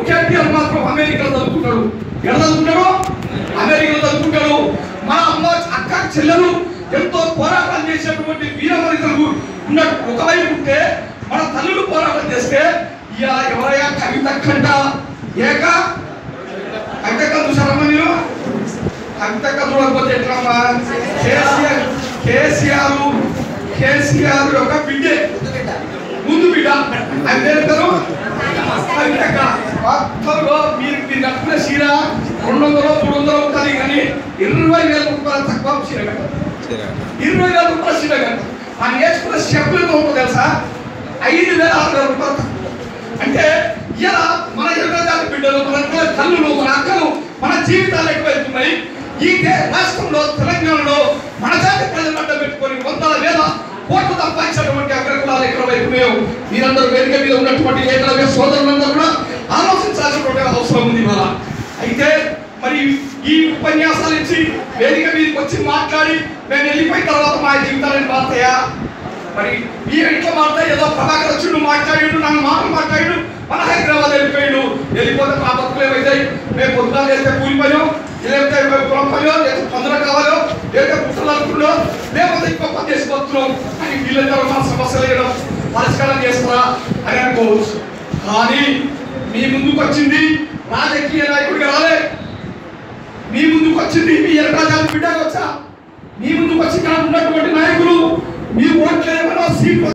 కేటీఆర్ మాత్రం అమెరికాలో చదువుకుంటాడు. ఎక్కడ చదువుకుంటాడు? అమెరికాలో చదువుకుంటాడు. మన అమ్మ అక్క చెల్లెలు ఎంతో పోరాటం చేసేటువంటి వీరవనితలు ఉన్నట్టు ఒకవైపు ఉంటే మన తల్లులు పోరాటం చేస్తే ఇలా ఎవరయ్యా కవితక్కంట ఏక కవితక్క చూసారమ్మా మీరు? కవితక్క చూడకపోతే ఎట్లమ్మా? కేసీఆర్ యొక్క బిడ్డే ముందు బిడ్డ ఆయన పేరు కవితక్క. మొత్తంలో మీరు కట్టుకునే చీర 200-300 ఉంటుంది కానీ 20,000 రూపాయలు తక్కువ చీర కట్టారు. 20,000 రూపాయల చీర కట్టారు. ఆయన వేసుకున్న చెప్పులతో ఉంటుంది తెలుసా? 5,000-6,000 రూపాయలు తక్కువ. అంటే ఇలా మన ఎర్రజాతి బిడ్డలు, మన తల్లులు, మన అక్కలు, మన జీవితాలు ఎక్కువైతున్నాయి. ఈ రాష్ట్రంలో తెలంగాణలో మన జాతి ప్రజలు అడ్డ పెట్టుకొని 100,000 కోట్లు సంపాదించినటువంటి అగ్రకులాలు ఎక్కువైతున్నాయో మీరందరూ వేదిక మీద ఉన్నటువంటి ఏకలవ్య సోదరులందరూ కూడా ఆలోచించాల్సినటువంటి అవసరం ఉంది ఇవాళ. అయితే మరి ఈ ఉపన్యాసాలు ఇచ్చి వేదిక మీదకి వచ్చి మాట్లాడి మేము వెళ్ళిపోయిన తర్వాత మా జీవితాలను మారుతాయా? మరి ఈ ఇంట్లో మారుతాయి. ఏదో ప్రభాకర్ వచ్చి మాట్లాడాడు, నన్ను మాట్లాడాడు, మన హైదరాబాద్ వెళ్ళిపోతే మా బతుకులు ఏమవుతాయి? మేము పొద్దున చేస్తే కూలి పనో, లేకపోతే పొలం పనో, లేకపోతే తొందర కావాలో, లేకపోతే పుట్టలు లేకపోతే ఇంకో పని చేసుకోవచ్చును అని వీళ్ళందరూ మన సమస్యలు వేయడం పరిష్కారం చేస్తారా అని అనుకోవచ్చు. కానీ మీ ముందుకు వచ్చింది రాజకీయ నాయకుడిగా రాలే. మీ ముందుకు వచ్చింది మీ ఎర్రజాతి బిడ్డగా వచ్చా. మీ ముందుకు వచ్చి ఉన్నటువంటి నాయకులు మీ ఓట్లు ఏమైనా సీట్లు